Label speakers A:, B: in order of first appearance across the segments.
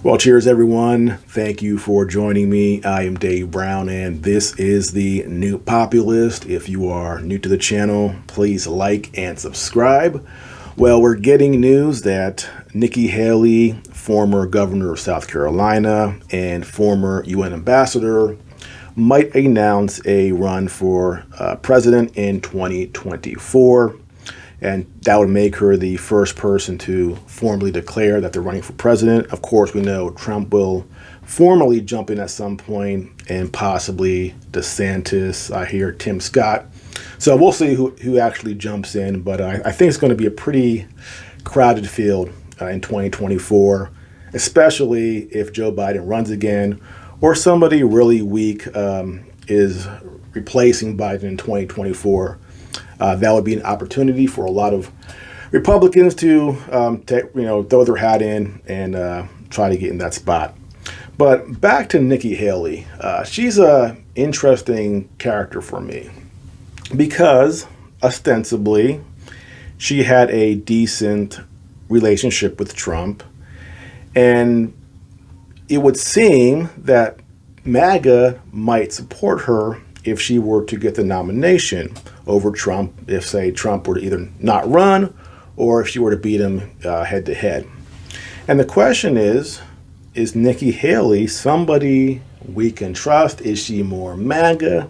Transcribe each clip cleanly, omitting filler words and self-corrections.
A: Well, cheers, everyone. Thank you for joining me. I am Dave Brown, and this is the New Populist. If you are new to the channel, please like and subscribe. Well, we're getting news that Nikki Haley, former governor of South Carolina and former UN ambassador, might announce a run for president in 2024. And that would make her the first person to formally declare that they're running for president. Of course, we know Trump will formally jump in at some point, and possibly DeSantis. I hear Tim Scott. So we'll see who actually jumps in. But I think it's going to be a pretty crowded field in 2024, especially if Joe Biden runs again or somebody really weak is replacing Biden in 2024. That would be an opportunity for a lot of Republicans to throw their hat in and try to get in that spot. But back to Nikki Haley. She's an interesting character for me because ostensibly she had a decent relationship with Trump, and it would seem that MAGA might support her if she were to get the nomination over Trump, if, say, Trump were to either not run or if she were to beat him head to head. And the question is Nikki Haley somebody we can trust? Is she more MAGA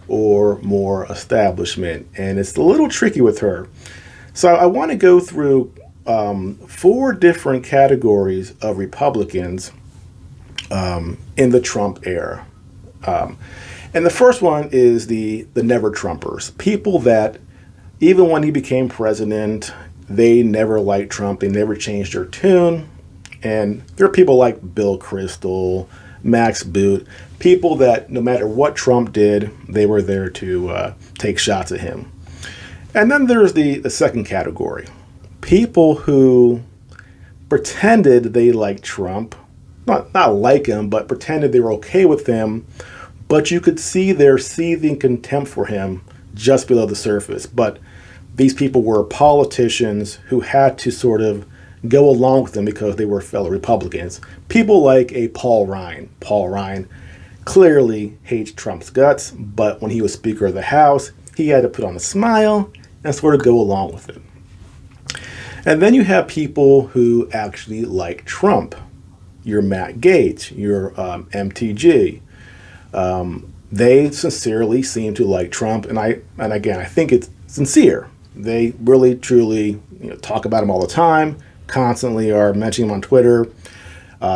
A: or more establishment? And it's a little tricky with her. So I want to go through 4 different categories of Republicans in the Trump era. And the first one is the never Trumpers, people that even when he became president, they never liked Trump. They never changed their tune. And there are people like Bill Kristol, Max Boot, people that no matter what Trump did, they were there to take shots at him. And then there's the second category, people who pretended they liked Trump, not like him, but pretended they were okay with him. But you could see their seething contempt for him just below the surface. But these people were politicians who had to sort of go along with them because they were fellow Republicans. People like a Paul Ryan. Paul Ryan clearly hates Trump's guts, but when he was Speaker of the House, he had to put on a smile and sort of go along with it. And then you have people who actually like Trump. Your Matt Gaetz, your MTG. They sincerely seem to like Trump, and again I think it's sincere. They really truly talk about him all the time, constantly are mentioning him on Twitter.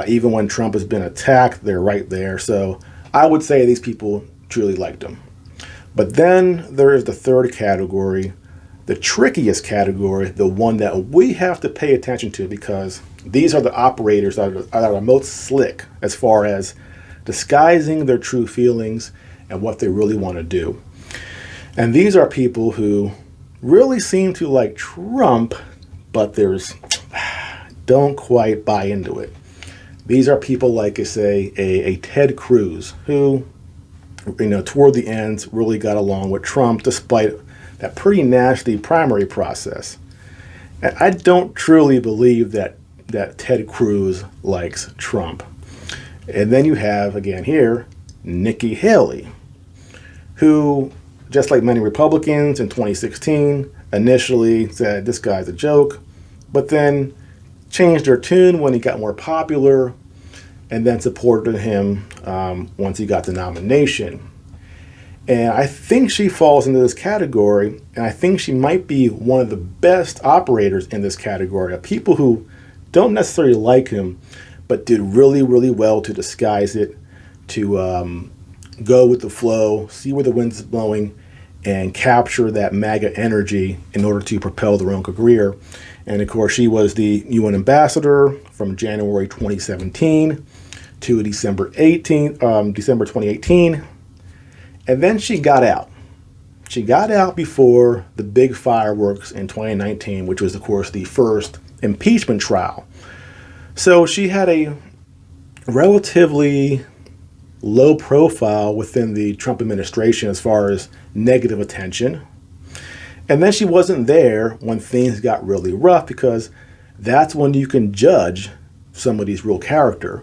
A: Even when Trump has been attacked, they're right there. So I would say these people truly liked him. But then there is the third category, the trickiest category, the one that we have to pay attention to because these are the operators that are most slick as far as disguising their true feelings and what they really want to do. And these are people who really seem to like Trump, but don't quite buy into it. These are people like, say, a Ted Cruz, who, toward the end really got along with Trump despite that pretty nasty primary process. And I don't truly believe that Ted Cruz likes Trump. And then you have, again here, Nikki Haley, who, just like many Republicans in 2016, initially said this guy's a joke, but then changed their tune when he got more popular and then supported him once he got the nomination. And I think she falls into this category, and I think she might be one of the best operators in this category of people who don't necessarily like him, but did really, really well to disguise it, to go with the flow, see where the wind's blowing, and capture that MAGA energy in order to propel their own career. And of course, she was the UN ambassador from January 2017 to December 2018. And then she got out. She got out before the big fireworks in 2019, which was, of course, the first impeachment trial. So she had a relatively low profile within the Trump administration as far as negative attention. And then she wasn't there when things got really rough, because that's when you can judge somebody's real character.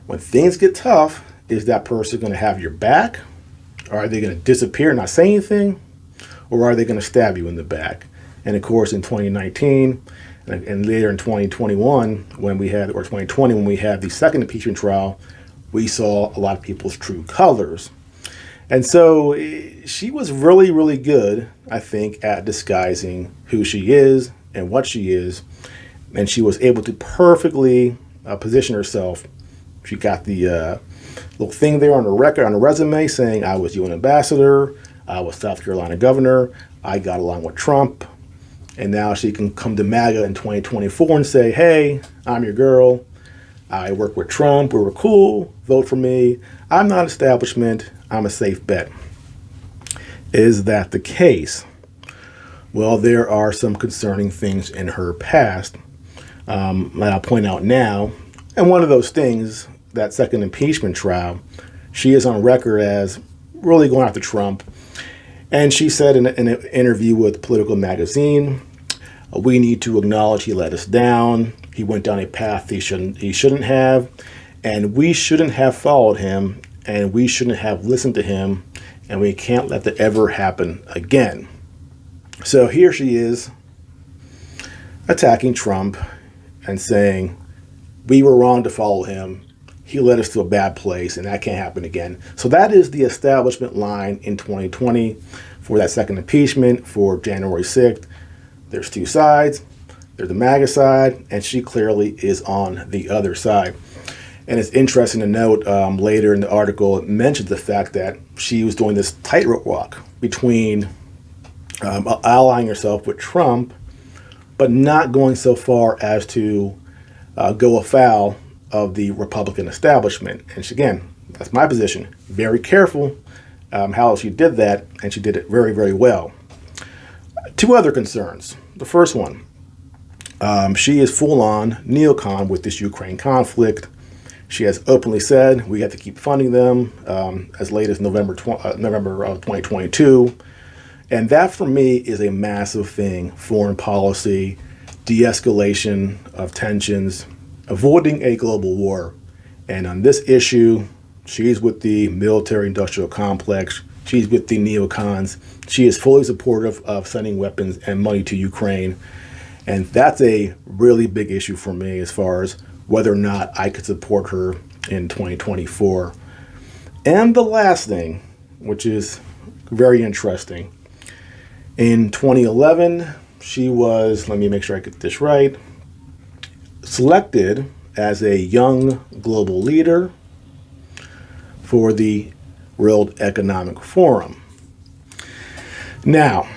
A: When things get tough, is that person going to have your back? Or are they going to disappear and not say anything? Or are they going to stab you in the back? And of course, in 2019 and later in 2021, when we had, or 2020, when we had the second impeachment trial, we saw a lot of people's true colors. And so she was really, really good, I think, at disguising who she is and what she is. And she was able to perfectly position herself. She got the little thing there on the record, on the resume, saying, I was UN ambassador, I was South Carolina governor, I got along with Trump. And now she can come to MAGA in 2024 and say, hey, I'm your girl. I work with Trump. We were cool. Vote for me. I'm not establishment. I'm a safe bet. Is that the case? Well, there are some concerning things in her past that I'll point out now. And one of those things, that second impeachment trial, she is on record as really going after Trump. And she said in an interview with Political Magazine, we need to acknowledge he let us down. He went down a path he shouldn't have, and we shouldn't have followed him, and we shouldn't have listened to him, and we can't let that ever happen again. So here she is attacking Trump and saying, we were wrong to follow him. He led us to a bad place, and that can't happen again. So that is the establishment line in 2020 for that second impeachment for January 6th. There's two sides. There's the MAGA side, and she clearly is on the other side. And it's interesting to note later in the article, it mentions the fact that she was doing this tightrope walk between allying herself with Trump, but not going so far as to go afoul of the Republican establishment. And she, again, that's my position. Very careful how she did that, and she did it very, very well. Two other concerns. The first one, she is full-on neocon with this Ukraine conflict. She has openly said we have to keep funding them as late as November of 2022. And that, for me, is a massive thing. Foreign policy, de-escalation of tensions, avoiding a global war. And on this issue, she's with the military-industrial complex. She's with the neocons. She is fully supportive of sending weapons and money to Ukraine. And that's a really big issue for me as far as whether or not I could support her in 2024. And the last thing, which is very interesting, in 2011, she was, let me make sure I get this right, selected as a young global leader for the World Economic Forum. Now,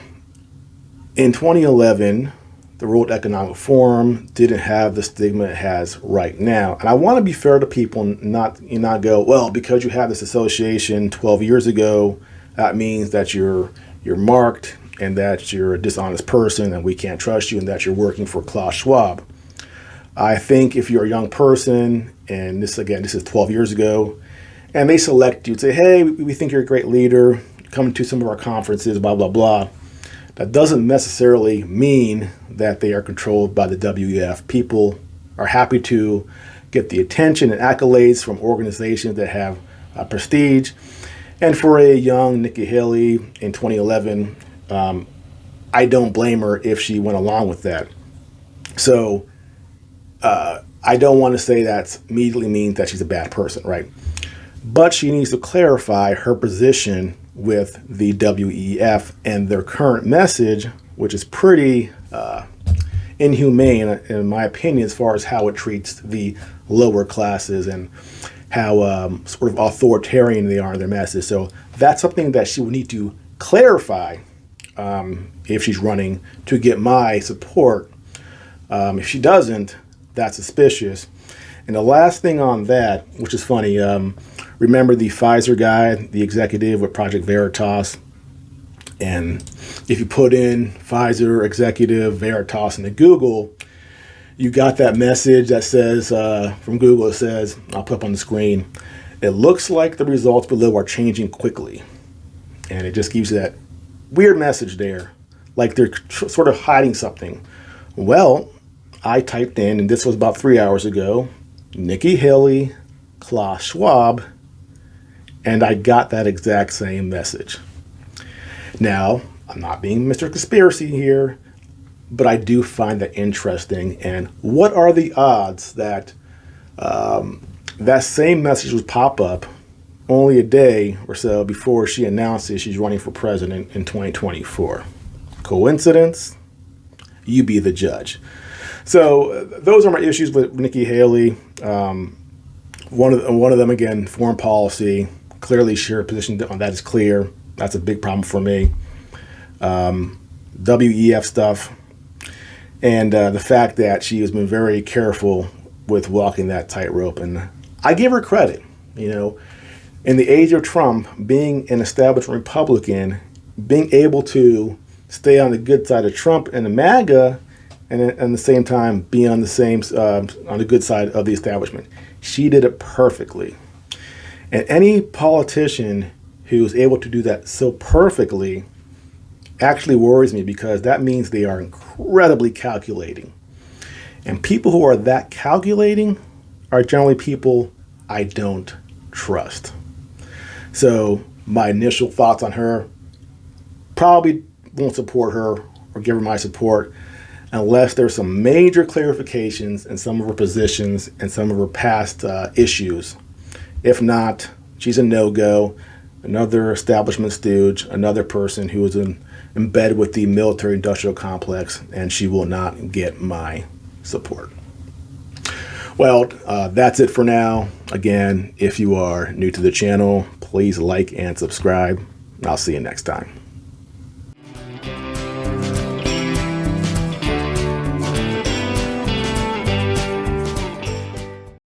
A: in 2011, the World Economic Forum didn't have the stigma it has right now. And I want to be fair to people and not go, well, because you have this association 12 years ago, that means that you're marked and that you're a dishonest person and we can't trust you and that you're working for Klaus Schwab. I think if you're a young person, and this is 12 years ago, and they select you and say, hey, we think you're a great leader, come to some of our conferences, blah, blah, blah. That doesn't necessarily mean that they are controlled by the WEF. People are happy to get the attention and accolades from organizations that have prestige. And for a young Nikki Haley in 2011, I don't blame her if she went along with that. So I don't want to say that immediately means that she's a bad person, right? But she needs to clarify her position with the WEF and their current message, which is pretty inhumane, in my opinion, as far as how it treats the lower classes and how sort of authoritarian they are in their message. So that's something that she would need to clarify if she's running to get my support. If she doesn't, that's suspicious. And the last thing on that, which is funny, remember the Pfizer guy, the executive with Project Veritas? And if you put in Pfizer executive Veritas into Google, you got that message that says, from Google, it says, I'll put up on the screen, it looks like the results below are changing quickly. And it just gives you that weird message there, like they're sort of hiding something. Well, I typed in, and this was about 3 hours ago, Nikki Haley, Klaus Schwab, and I got that exact same message. Now, I'm not being Mr. Conspiracy here, but I do find that interesting. And what are the odds that that same message would pop up only a day or so before she announces she's running for president in 2024? Coincidence? You be the judge. So those are my issues with Nikki Haley. One of them, again, foreign policy. Clearly, her position on that is clear. That's a big problem for me. WEF stuff, and the fact that she has been very careful with walking that tightrope. And I give her credit. You know, in the age of Trump, being an established Republican, being able to stay on the good side of Trump and the MAGA, and at the same time be on the good side of the establishment. She did it perfectly. And any politician who's able to do that so perfectly actually worries me, because that means they are incredibly calculating. And people who are that calculating are generally people I don't trust. So my initial thoughts on her: probably won't support her or give her my support unless there's some major clarifications in some of her positions and some of her past issues. If not, she's a no-go, another establishment stooge, another person who is in bed with the military-industrial complex, and she will not get my support. Well, that's it for now. Again, if you are new to the channel, please like and subscribe. I'll see you next time.